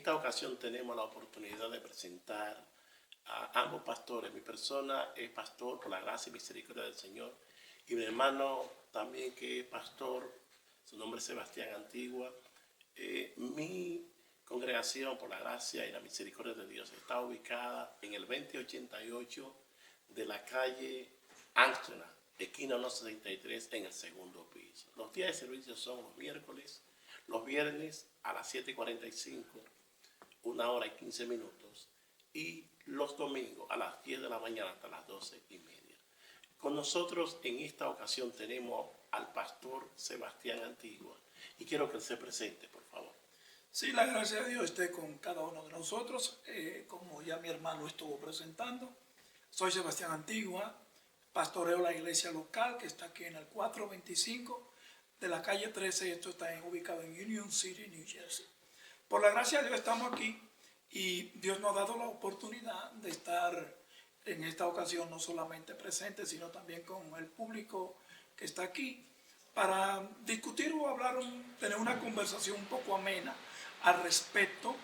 esta ocasión tenemos la oportunidad de presentar a ambos pastores. Mi persona es pastor por la gracia y misericordia del Señor, y mi hermano también, que es pastor, su nombre es Sebastián Antigua. Mi congregación por la gracia y la misericordia de Dios está ubicada en el 2088 de la calle Amsterdam, esquina 163, en el segundo piso. Los días de servicio son los miércoles, los viernes a las 7:45, 1 hora y 15 minutos, y los domingos a las 10 de la mañana hasta las 12:30. Con nosotros en esta ocasión tenemos al pastor Sebastián Antigua, y quiero que él se presente, por favor. Sí, la gracia de Dios esté con cada uno de nosotros. Como ya mi hermano estuvo presentando, soy Sebastián Antigua, pastoreo la iglesia local que está aquí en el 425 de la calle 13. Esto está ubicado en Union City, New Jersey. Por la gracia de Dios estamos aquí y Dios nos ha dado la oportunidad de estar en esta ocasión no solamente presente, sino también con el público que está aquí para discutir o hablar, tener una conversación un poco amena al respecto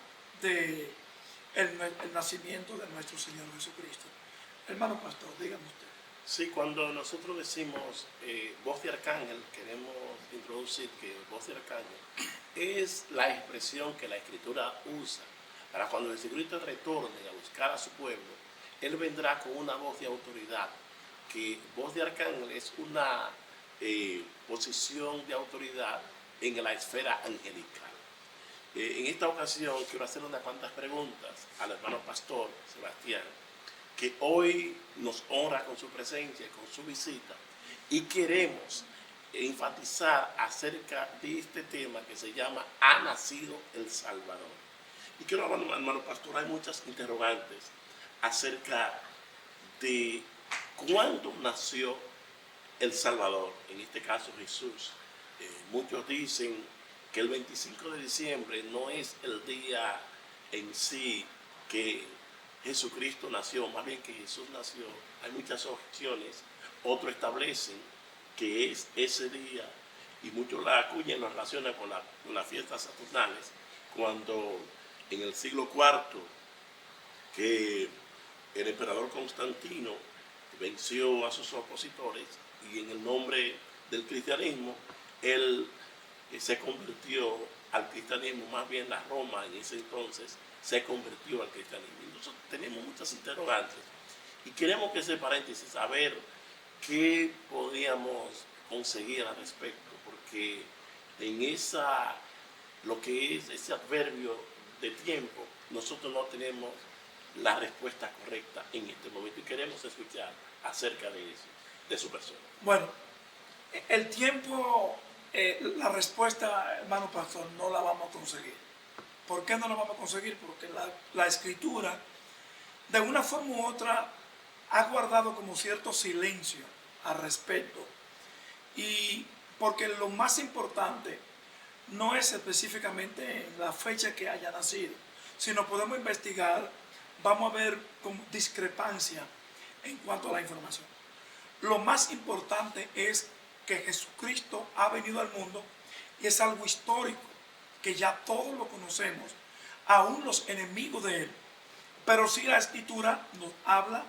de el nacimiento de nuestro Señor Jesucristo. Hermano pastor, dígame usted. Sí, cuando nosotros decimos voz de arcángel, queremos introducir que voz de arcángel es la expresión que la Escritura usa para cuando Jesucristo retorne a buscar a su pueblo. Él vendrá con una voz de autoridad, que voz de arcángel es una posición de autoridad en la esfera angelical. En esta ocasión quiero hacer unas cuantas preguntas al hermano pastor Sebastián, que hoy nos honra con su presencia y con su visita, y queremos enfatizar acerca de este tema que se llama "Ha nacido el Salvador". Y quiero, hermano pastor, hay muchas interrogantes acerca de cuándo nació el Salvador, en este caso Jesús. Muchos dicen que el 25 de diciembre no es el día en sí que Jesucristo nació, más bien que Jesús nació. Hay muchas objeciones. Otros establecen que es ese día, y muchos la acuñan y lo relacionan con las fiestas saturnales, cuando en el siglo IV, que el emperador Constantino venció a sus opositores, y en el nombre del cristianismo, él se convirtió al cristianismo, más bien la Roma en ese entonces se convirtió al cristianismo. Entonces tenemos muchas interrogantes y queremos que ese paréntesis, saber qué podríamos conseguir al respecto, porque en lo que es ese adverbio de tiempo, nosotros no tenemos la respuesta correcta en este momento y queremos escuchar acerca de eso, de su persona. Bueno, el tiempo, la respuesta, hermano pastor, no la vamos a conseguir. ¿Por qué no la vamos a conseguir? Porque la Escritura, de una forma u otra, ha guardado como cierto silencio al respecto. Y porque lo más importante no es específicamente la fecha que haya nacido, sino podemos investigar, vamos a ver con discrepancia en cuanto a la información. Lo más importante es que Jesucristo ha venido al mundo y es algo histórico, que ya todos lo conocemos, aún los enemigos de él. Pero sí la Escritura nos habla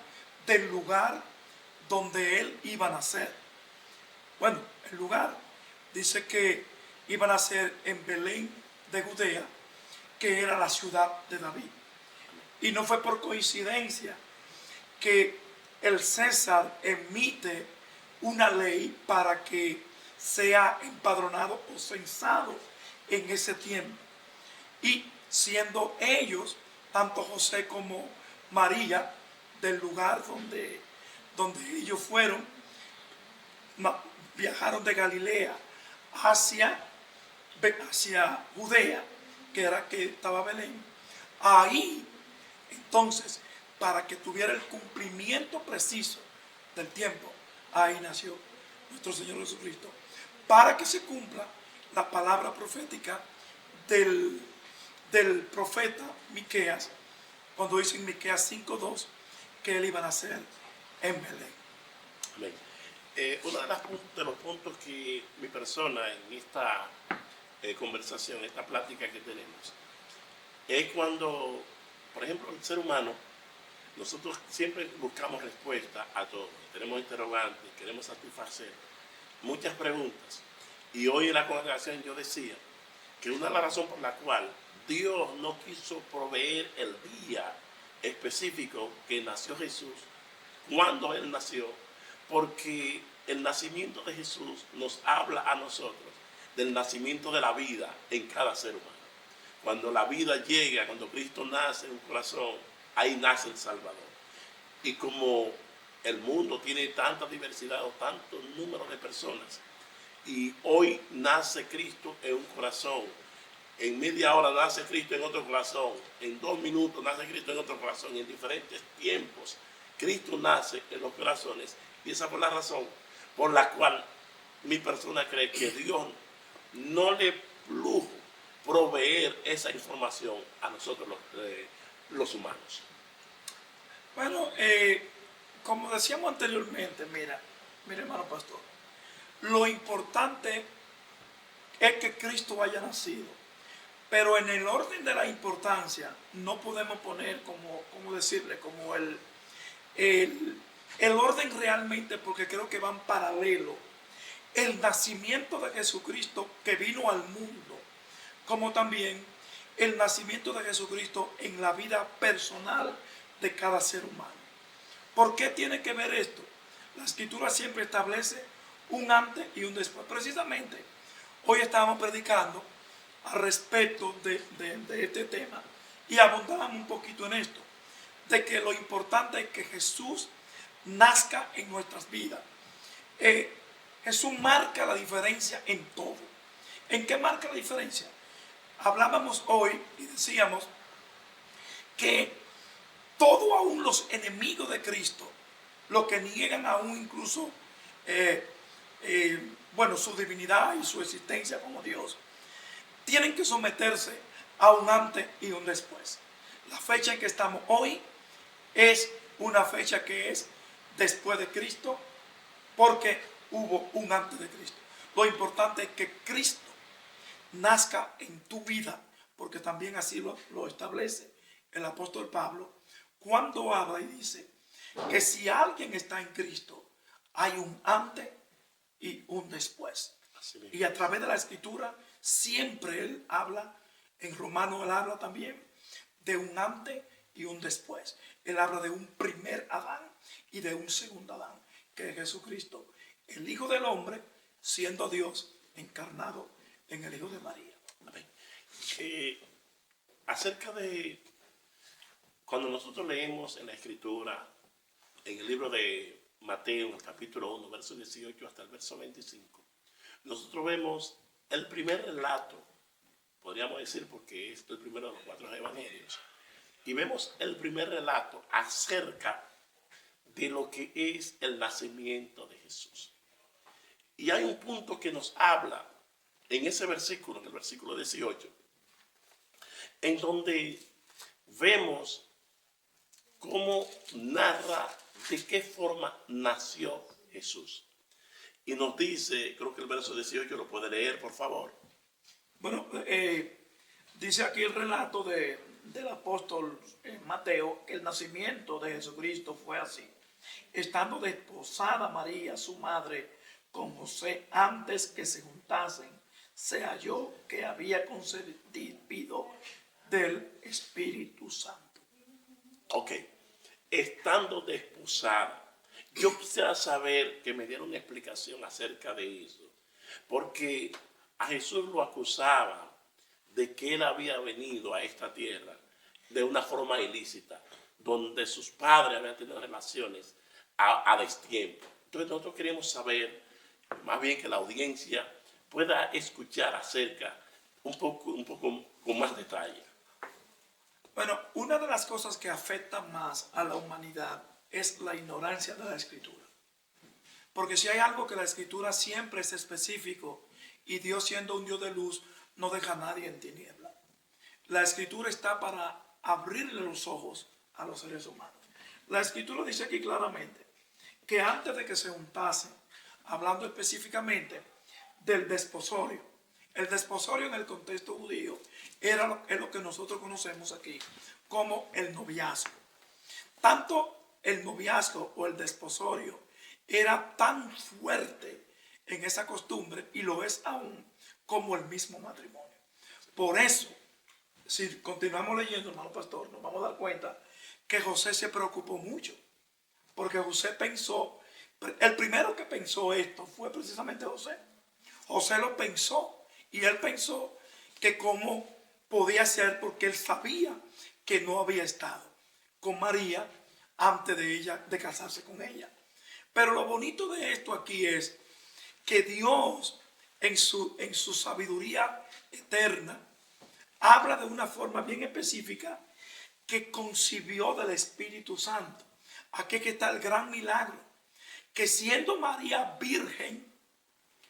del lugar donde él iba a nacer. Bueno, el lugar dice que iba a nacer en Belén de Judea, que era la ciudad de David. Y no fue por coincidencia que el César emite una ley para que sea empadronado o censado en ese tiempo. Y siendo ellos, tanto José como María, del lugar donde ellos fueron, viajaron de Galilea hacia Judea, que estaba Belén. Ahí, entonces, para que tuviera el cumplimiento preciso del tiempo, ahí nació nuestro Señor Jesucristo, para que se cumpla la palabra profética del profeta Miqueas, cuando dice en Miqueas 5:2 que él iba a nacer en Belén. Amén. Uno de los puntos que mi persona en esta conversación, esta plática que tenemos, es cuando, por ejemplo, el ser humano, nosotros siempre buscamos respuesta a todo. Tenemos interrogantes, queremos satisfacer muchas preguntas. Y hoy en la congregación yo decía que una de las razones por la cual Dios no quiso proveer el día específico que nació Jesús, cuando Él nació, porque el nacimiento de Jesús nos habla a nosotros del nacimiento de la vida en cada ser humano. Cuando la vida llega, cuando Cristo nace en un corazón, ahí nace el Salvador. Y como el mundo tiene tanta diversidad o tanto número de personas, y hoy nace Cristo en un corazón, en media hora nace Cristo en otro corazón, en 2 minutos nace Cristo en otro corazón, y en diferentes tiempos Cristo nace en los corazones. Y esa fue la razón por la cual mi persona cree que Dios no le plujo proveer esa información a nosotros los humanos. Bueno, como decíamos anteriormente, mira hermano pastor, lo importante es que Cristo haya nacido, pero en el orden de la importancia no podemos poner como decirle, como el orden realmente, porque creo que van paralelo. El nacimiento de Jesucristo que vino al mundo, como también el nacimiento de Jesucristo en la vida personal de cada ser humano. ¿Por qué tiene que ver esto? La Escritura siempre establece un antes y un después. Precisamente, hoy estábamos predicando al respecto de este tema y abundábamos un poquito en esto, de que lo importante es que Jesús nazca en nuestras vidas. Jesús marca la diferencia en todo. ¿En qué marca la diferencia? Hablábamos hoy y decíamos que todos aún los enemigos de Cristo, los que niegan aún incluso su divinidad y su existencia como Dios, tienen que someterse a un antes y un después. La fecha en que estamos hoy es una fecha que es después de Cristo, porque hubo un antes de Cristo. Lo importante es que Cristo nazca en tu vida, porque también así lo establece el apóstol Pablo cuando habla y dice que si alguien está en Cristo, hay un antes y un después. Y a través de la Escritura siempre él habla, en Romanos él habla también de un antes y un después. Él habla de un primer Adán y de un segundo Adán, que es Jesucristo, el Hijo del Hombre, siendo Dios encarnado en el Hijo de María. Amén. Acerca de cuando nosotros leemos en la Escritura, en el libro de Mateo, en el capítulo 1, verso 18 hasta el verso 25, nosotros vemos el primer relato, podríamos decir, porque es el primero de los 4 evangelios, y vemos el primer relato acerca de lo que es el nacimiento de Jesús. Y hay un punto que nos habla en ese versículo, en el versículo 18, en donde vemos cómo narra de qué forma nació Jesús. Y nos dice, creo que el verso 18 lo puede leer, por favor. Bueno, dice aquí el relato del apóstol Mateo, que el nacimiento de Jesucristo fue así. Estando desposada María, su madre, con José, antes que se juntasen, se halló que había concebido del Espíritu Santo. Ok, estando desposada. Yo quisiera saber que me dieran una explicación acerca de eso, porque a Jesús lo acusaba de que él había venido a esta tierra de una forma ilícita, donde sus padres habían tenido relaciones a destiempo. Entonces nosotros queremos saber, más bien que la audiencia pueda escuchar acerca un poco con más detalle. Bueno, una de las cosas que afecta más a la humanidad es la ignorancia de la Escritura. Porque si hay algo que la Escritura siempre es específico, y Dios siendo un Dios de luz no deja a nadie en tiniebla. La Escritura está para abrirle los ojos a los seres humanos. La Escritura dice aquí claramente que antes de que se juntasen, hablando específicamente del desposorio, El desposorio en el contexto judío es lo que nosotros conocemos aquí como el noviazgo. Tanto el noviazgo o el desposorio era tan fuerte en esa costumbre, y lo es aún, como el mismo matrimonio. Por eso, si continuamos leyendo, hermano pastor, nos vamos a dar cuenta que José se preocupó mucho, porque José pensó, el primero que pensó esto fue precisamente José. José lo pensó, y él pensó que cómo podía ser, porque él sabía que no había estado con María antes de casarse con ella. Pero lo bonito de esto aquí es que Dios, en su sabiduría eterna, habla de una forma bien específica que concibió del Espíritu Santo. Aquí que está el gran milagro, que siendo María virgen,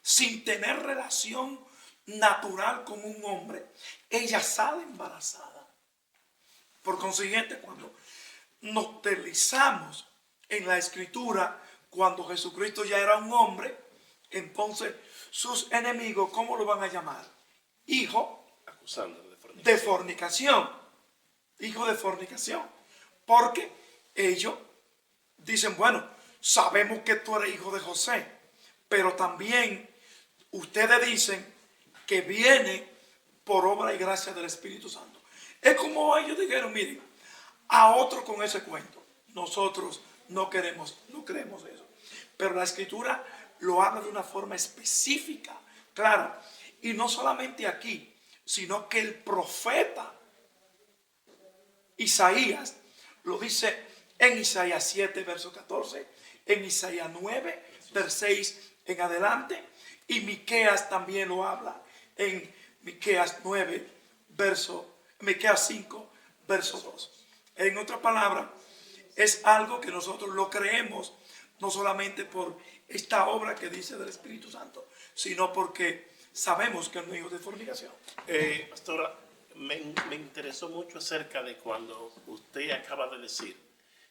sin tener relación natural con un hombre, ella sale embarazada. Por consiguiente, cuando nos deslizamos en la Escritura, cuando Jesucristo ya era un hombre, entonces sus enemigos, ¿cómo lo van a llamar? Hijo Acusándolo de fornicación. Hijo de fornicación. Porque ellos dicen, bueno, sabemos que tú eres hijo de José, pero también ustedes dicen que viene por obra y gracia del Espíritu Santo. Es como ellos dijeron, miren, a otro con ese cuento. Nosotros no creemos eso. Pero la Escritura lo habla de una forma específica, claro. Y no solamente aquí, sino que el profeta Isaías lo dice en Isaías 7, verso 14, en Isaías 9, verso 6 en adelante, y Miqueas también lo habla en Miqueas 5, verso 2. En otra palabra, es algo que nosotros lo creemos, no solamente por esta obra que dice del Espíritu Santo, sino porque sabemos que no es hijo de fornicación. Pastora, me interesó mucho acerca de cuando usted acaba de decir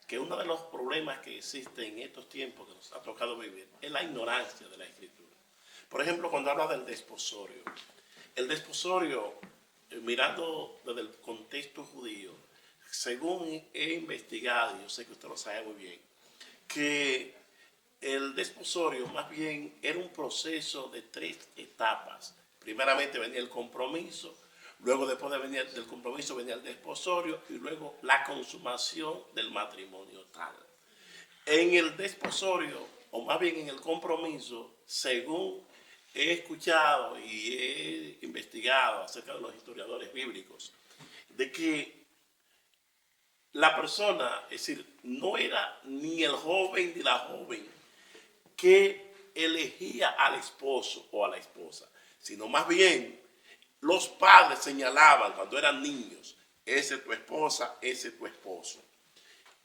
que uno de los problemas que existen en estos tiempos que nos ha tocado vivir es la ignorancia de la Escritura. Por ejemplo, cuando habla del desposorio. El desposorio, mirando desde el contexto judío, según he investigado, yo sé que usted lo sabe muy bien, que el desposorio más bien era un proceso de 3 etapas. Primeramente venía el compromiso, luego después de venir del compromiso venía el desposorio y luego la consumación del matrimonio tal. En el desposorio, o más bien en el compromiso, según he escuchado y he investigado acerca de los historiadores bíblicos, de que la persona, es decir, no era ni el joven ni la joven que elegía al esposo o a la esposa, sino más bien los padres señalaban cuando eran niños, ese es tu esposa, ese es tu esposo.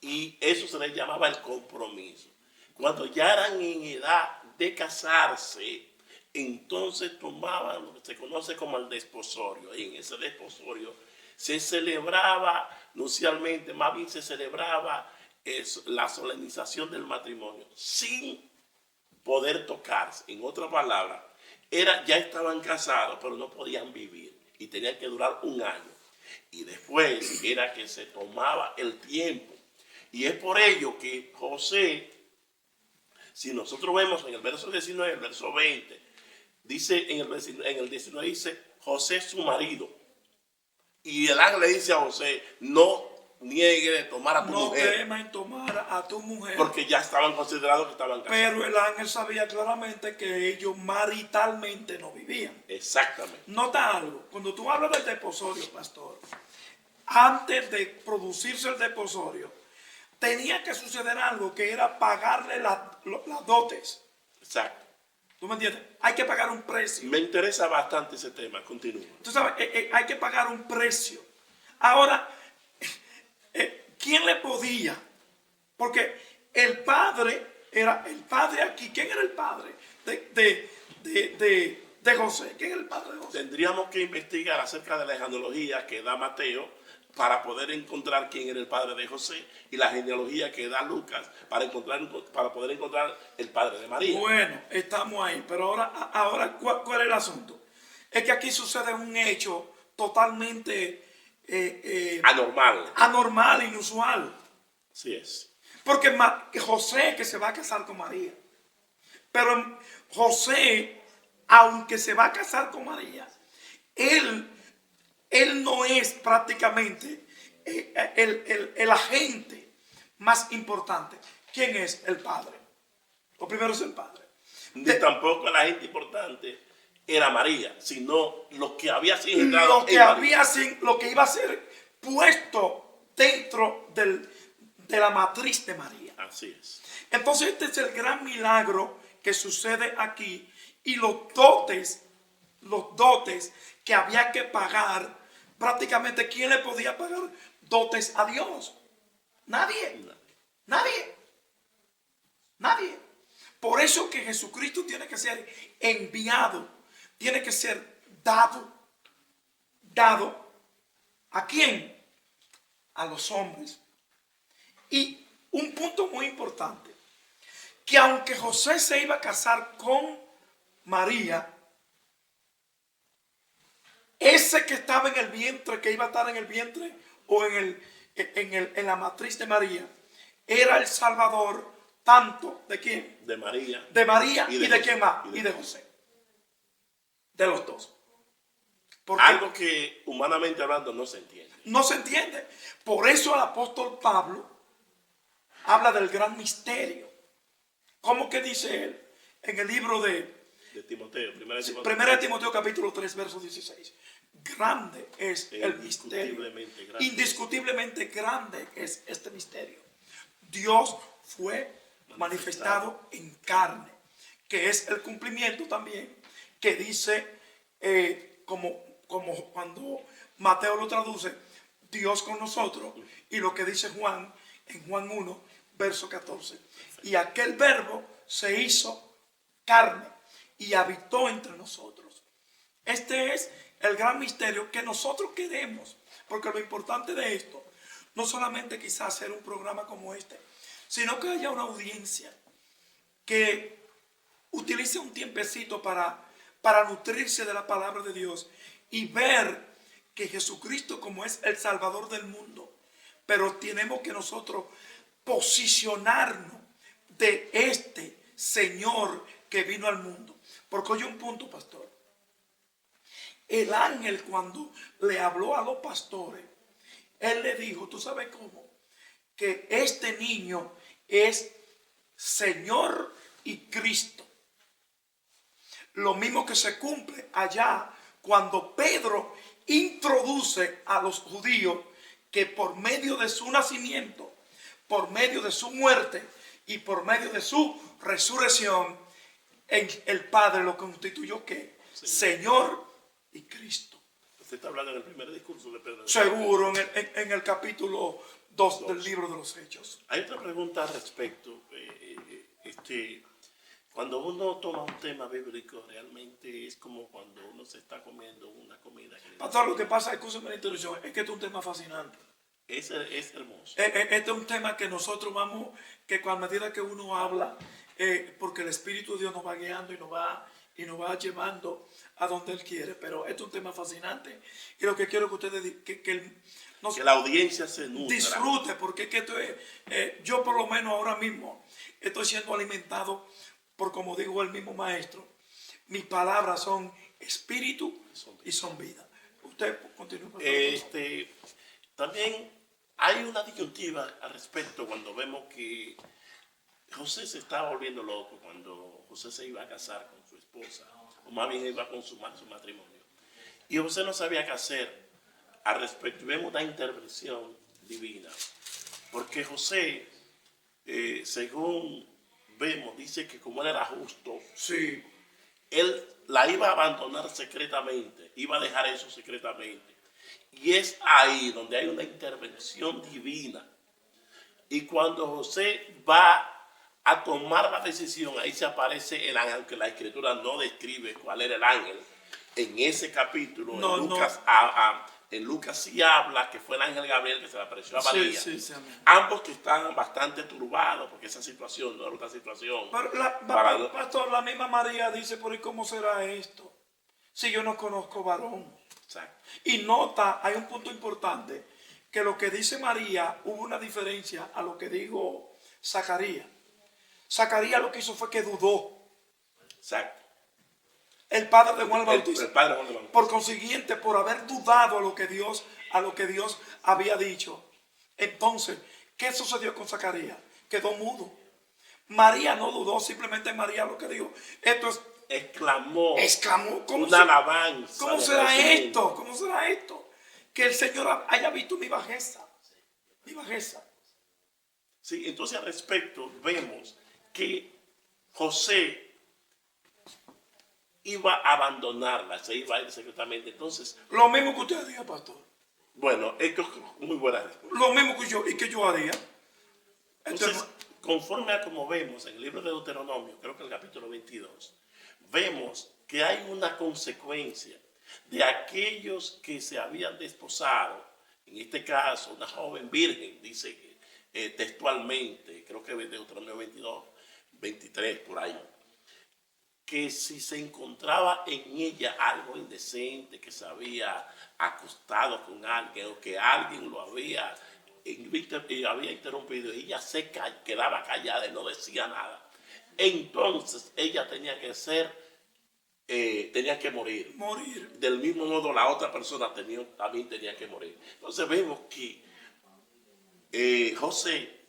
Y eso se les llamaba el compromiso. Cuando ya eran en edad de casarse, entonces tomaban lo que se conoce como el desposorio. Y en ese desposorio se celebraba nupcialmente, más bien se celebraba la solemnización del matrimonio sin poder tocarse. En otras palabras, ya estaban casados, pero no podían vivir y tenían que durar 1 año. Y después era que se tomaba el tiempo. Y es por ello que José, si nosotros vemos en el verso 19 y el verso 20, dice en el 19 dice José su marido. Y el ángel le dice a José, no niegue de tomar a tu mujer. No temas en tomar a tu mujer. Porque ya estaban considerados que estaban casados. Pero el ángel sabía claramente que ellos maritalmente no vivían. Exactamente. Nota algo, cuando tú hablas del desposorio, pastor, antes de producirse el desposorio, tenía que suceder algo que era pagarle las dotes. Exacto. ¿Tú me entiendes? Hay que pagar un precio. Me interesa bastante ese tema, continúa. Tú sabes, hay que pagar un precio. Ahora, ¿quién le podía? Porque el padre aquí. ¿Quién era el padre de José? ¿Quién era el padre de José? Tendríamos que investigar acerca de la genealogía que da Mateo para poder encontrar quién era el padre de José y la genealogía que da Lucas para poder encontrar el padre de María. Bueno, estamos ahí, pero ahora ¿cuál es el asunto? es que aquí sucede un hecho totalmente anormal. inusual. Así es. Porque José que se va a casar con María. Pero José, aunque se va a casar con María, él no es prácticamente el agente más importante. ¿Quién es? El padre. Lo primero es el padre. Ni tampoco el agente importante era María, sino lo que había sido engendrado Lo que iba a ser puesto dentro de la matriz de María. Así es. Entonces este es el gran milagro que sucede aquí, y los dotes que había que pagar, prácticamente ¿quién le podía pagar dotes a Dios? Nadie. Por eso que Jesucristo tiene que ser enviado, tiene que ser dado. ¿A quién? A los hombres. Y un punto muy importante, que aunque José se iba a casar con María, ese que estaba en el vientre, que iba a estar en el vientre o en la matriz de María, era el Salvador tanto de quién? De María. De María y de José. quién más? Y de José. De los dos. Porque algo que humanamente hablando no se entiende. no se entiende. Por eso el apóstol Pablo habla del gran misterio. ¿Cómo que dice él? En el libro de Timoteo, 1 Timoteo capítulo 3, verso 16. Grande es el misterio. Indiscutiblemente grande es este misterio. Dios fue manifestado en carne, que es el cumplimiento también, que dice, como cuando Mateo lo traduce, Dios con nosotros, y lo que dice Juan en Juan 1, verso 14. Y aquel verbo se hizo carne y habitó entre nosotros. Este es el gran misterio que nosotros queremos, porque lo importante de esto, no solamente quizás hacer un programa como este, sino que haya una audiencia que utilice un tiempecito para nutrirse de la palabra de Dios y ver que Jesucristo como es el Salvador del mundo, pero tenemos que nosotros posicionarnos de este Señor que vino al mundo. Porque hay un punto, pastor. El ángel cuando le habló a los pastores, él le dijo, ¿tú sabes cómo? Que este niño es Señor y Cristo. Lo mismo que se cumple allá cuando Pedro introduce a los judíos que por medio de su nacimiento, por medio de su muerte y por medio de su resurrección, el Padre lo constituyó ¿qué? Señor y Cristo. Usted está hablando en el primer discurso de Pedro. Seguro, en el capítulo 2 del libro de los Hechos. Hay otra pregunta al respecto. Cuando uno toma un tema bíblico, realmente es como cuando uno se está comiendo una comida. Pastor, lo que pasa, escúchame la introducción, es que este es un tema fascinante. Es hermoso. Este es un tema que nosotros vamos, que a medida que uno habla, porque el Espíritu de Dios nos va guiando y nos va llevando a donde Él quiere. Pero este es un tema fascinante. Y lo que quiero que ustedes, que la audiencia se nutra. Disfrute, porque es que esto es, yo por lo menos ahora mismo estoy siendo alimentado por, como dijo el mismo maestro, mis palabras son espíritu y son vida. Usted continúa. También hay una disyuntiva al respecto cuando vemos que José se estaba volviendo loco cuando José se iba a casar con su esposa, o más bien iba a consumar su matrimonio. Y José no sabía qué hacer al respecto. Vemos una intervención divina, porque José, según vemos, dice que como él era justo, sí, él la iba a abandonar secretamente, iba a dejar eso secretamente. Y es ahí donde hay una intervención divina. Y cuando José va a tomar la decisión, ahí se aparece el ángel, aunque la escritura no describe cuál era el ángel. En ese capítulo, en Lucas sí habla que fue el ángel Gabriel que se le apareció a María. Sí, ambos que estaban bastante turbados porque esa situación no era una situación. Pero pastor, la misma María dice, ¿por qué cómo será esto? si yo no conozco varón? Exacto. Y nota, hay un punto importante, que lo que dice María hubo una diferencia a lo que dijo Zacarías. Zacarías lo que hizo fue que dudó. Exacto. El padre de Juan el Bautista. El padre de Juan el Bautista. Por consiguiente, por haber dudado a lo que Dios había dicho. Entonces, ¿qué sucedió con Zacarías? Quedó mudo. María no dudó, simplemente María lo que dijo. Esto es exclamó ¿cómo una alabanza. ¿Cómo será esto? ¿Cómo será esto? Que el Señor haya visto mi bajeza. Mi bajeza. Sí, entonces al respecto vemos que José iba a abandonarla, se iba a ir secretamente. Entonces, lo mismo que usted haría, pastor. Bueno, esto es muy buena respuesta. Lo mismo que yo haría. Entonces, conforme a como vemos en el libro de Deuteronomio, creo que el capítulo 22, vemos que hay una consecuencia de aquellos que se habían desposado, en este caso una joven virgen, dice textualmente, creo que de Deuteronomio 22, 23, por ahí, que si se encontraba en ella algo indecente, que se había acostado con alguien o que alguien lo había interrumpido y ella quedaba callada y no decía nada, entonces ella tenía que morir. Del mismo modo la otra persona también tenía que morir. Entonces vemos que José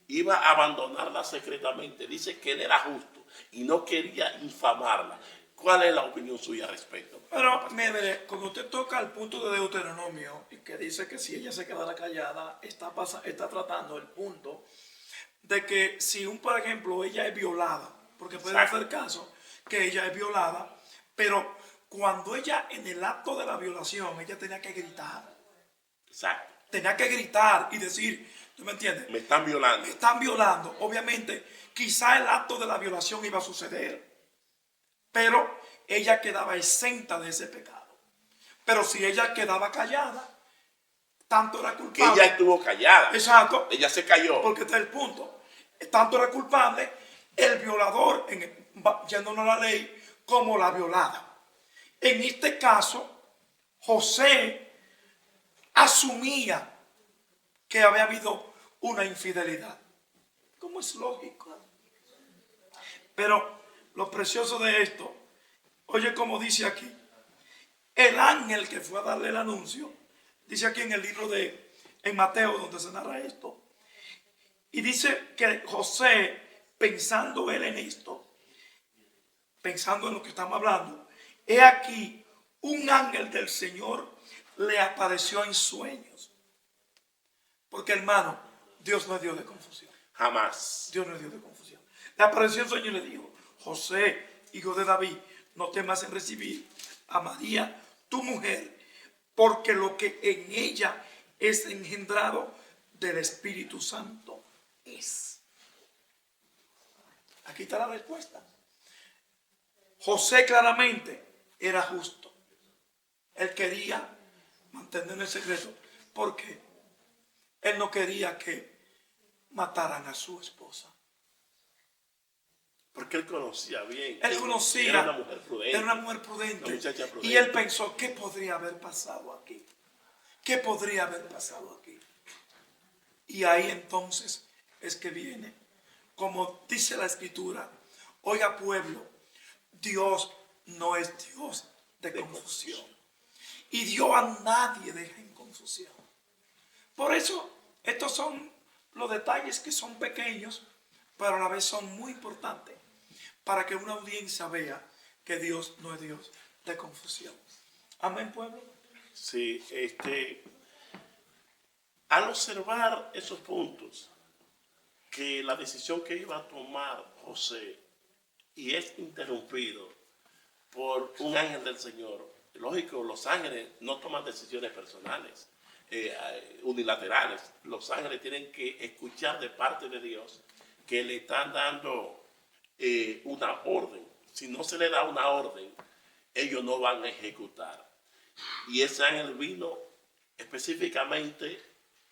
iba a abandonarla secretamente. Dice que él era justo y no quería infamarla. ¿Cuál es la opinión suya al respecto? Pero, mire, cuando usted toca el punto de Deuteronomio, y que dice que si ella se quedara callada, está tratando el punto de que si por ejemplo, ella es violada, porque puede hacer caso que ella es violada, pero cuando ella en el acto de la violación, ella tenía que gritar. Exacto. Tenía que gritar y decir, ¿tú me entiendes? Me están violando. Me están violando. Obviamente, quizá el acto de la violación iba a suceder, pero ella quedaba exenta de ese pecado. Pero si ella quedaba callada, tanto era culpable. Que ella estuvo callada. Exacto. Ella se cayó. Porque está el punto. Tanto era culpable el violador, yéndonos a la ley, como la violada. En este caso, José asumía que había habido una infidelidad. Como es lógico. Pero lo precioso de esto, oye como dice aquí, el ángel que fue a darle el anuncio, dice aquí en el libro en Mateo donde se narra esto, y dice que José, pensando él en esto, pensando en lo que estamos hablando, he aquí un ángel del Señor le apareció en sueños. Porque hermano, Dios no es Dios de confusión. Jamás. Dios no es Dios de confusión. Le apareció en sueño y le dijo, José, hijo de David, no temas en recibir a María, tu mujer, porque lo que en ella es engendrado del Espíritu Santo es. Aquí está la respuesta. José claramente era justo. Él quería mantener el secreto porque él no quería que mataran a su esposa. Porque él conocía bien. Él conocía. Era una mujer prudente. Era una mujer prudente. Una muchacha prudente. Y él pensó, ¿qué podría haber pasado aquí? ¿Qué podría haber pasado aquí? Y ahí entonces es que viene, como dice la Escritura, oiga pueblo, Dios no es Dios de confusión. Y Dios a nadie deja en confusión. Por eso, estos son los detalles que son pequeños, pero a la vez son muy importantes para que una audiencia vea que Dios no es Dios de confusión. Amén, pueblo. Sí, al observar esos puntos, que la decisión que iba a tomar José y es interrumpido por un ángel del Señor, lógico, los ángeles no toman decisiones personales, unilaterales. Los ángeles tienen que escuchar de parte de Dios que le están dando una orden. Si no se le da una orden, ellos no van a ejecutar. Y ese ángel vino específicamente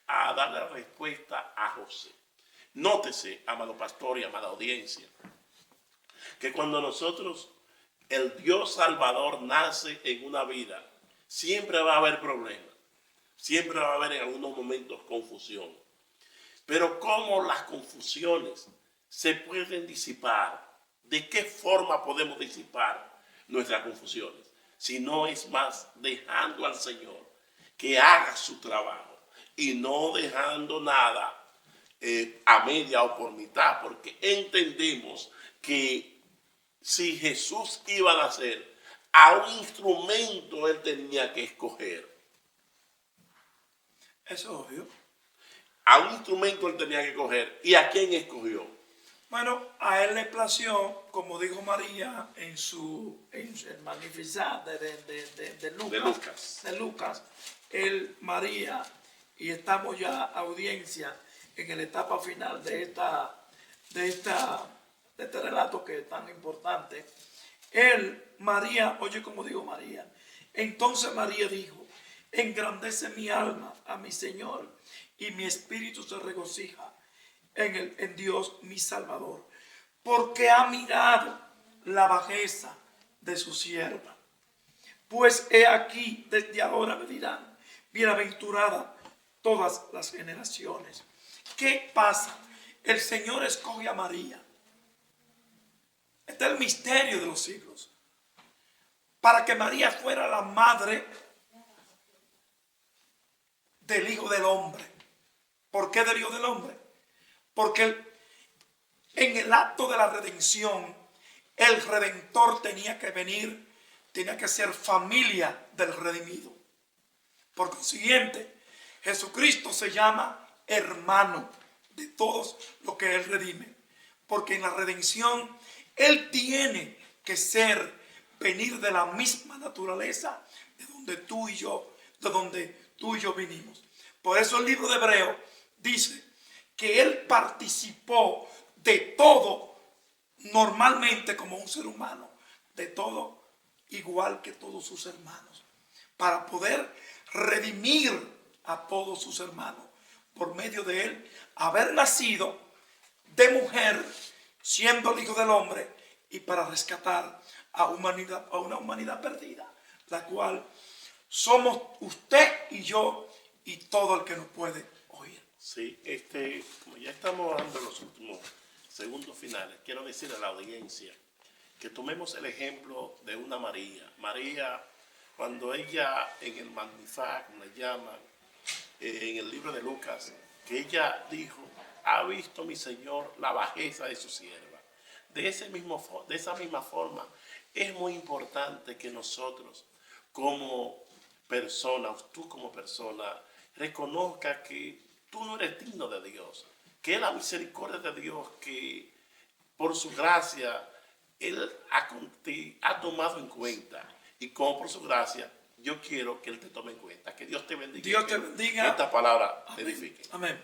a dar la respuesta a José. Nótese, amado pastor y amada audiencia, que cuando nosotros el Dios Salvador nace en una vida, siempre va a haber problemas, siempre va a haber en algunos momentos confusión. Pero ¿cómo las confusiones se pueden disipar? ¿De qué forma podemos disipar nuestras confusiones? Si no es más dejando al Señor que haga su trabajo y no dejando nada a media o por mitad, porque entendemos que si Jesús iba a nacer, a un instrumento él tenía que escoger. Es obvio. A un instrumento él tenía que escoger. ¿Y a quién escogió? Bueno, a él le plació, como dijo María en el Magnificat de Lucas, María, y estamos ya audiencia en la etapa final de este relato que es tan importante. María, oye como digo María, entonces María dijo, engrandece mi alma a mi Señor y mi espíritu se regocija en Dios mi Salvador, porque ha mirado la bajeza de su sierva. Pues he aquí, desde ahora me dirán, bienaventurada todas las generaciones. ¿Qué pasa? El Señor escoge a María. Este es el misterio de los siglos. Para que María fuera la madre del Hijo del Hombre. ¿Por qué del Hijo del Hombre? Porque en el acto de la redención, el Redentor tenía que venir, tenía que ser familia del redimido. Por consiguiente, Jesucristo se llama hermano de todos los que Él redime. Porque en la redención, Él tiene que venir de la misma naturaleza de donde tú y yo vinimos. Por eso el libro de Hebreo dice que Él participó de todo normalmente como un ser humano, de todo igual que todos sus hermanos, para poder redimir a todos sus hermanos por medio de Él haber nacido de mujer, siendo el Hijo del Hombre, y para rescatar a una humanidad perdida, la cual somos usted y yo y todo el que nos puede oír. Sí, como ya estamos dando los últimos segundos finales, quiero decir a la audiencia que tomemos el ejemplo de una María. María, cuando ella en el Magnificat, como le llaman, en el libro de Lucas, que ella dijo, ha visto mi Señor la bajeza de su sierva. De esa misma forma, es muy importante que nosotros como personas, tú como persona, reconozca que tú no eres digno de Dios, que es la misericordia de Dios que por su gracia Él ha tomado en cuenta, y como por su gracia yo quiero que Él te tome en cuenta. Que Dios te bendiga. Dios te bendiga. Que esta palabra te edifique. Amén.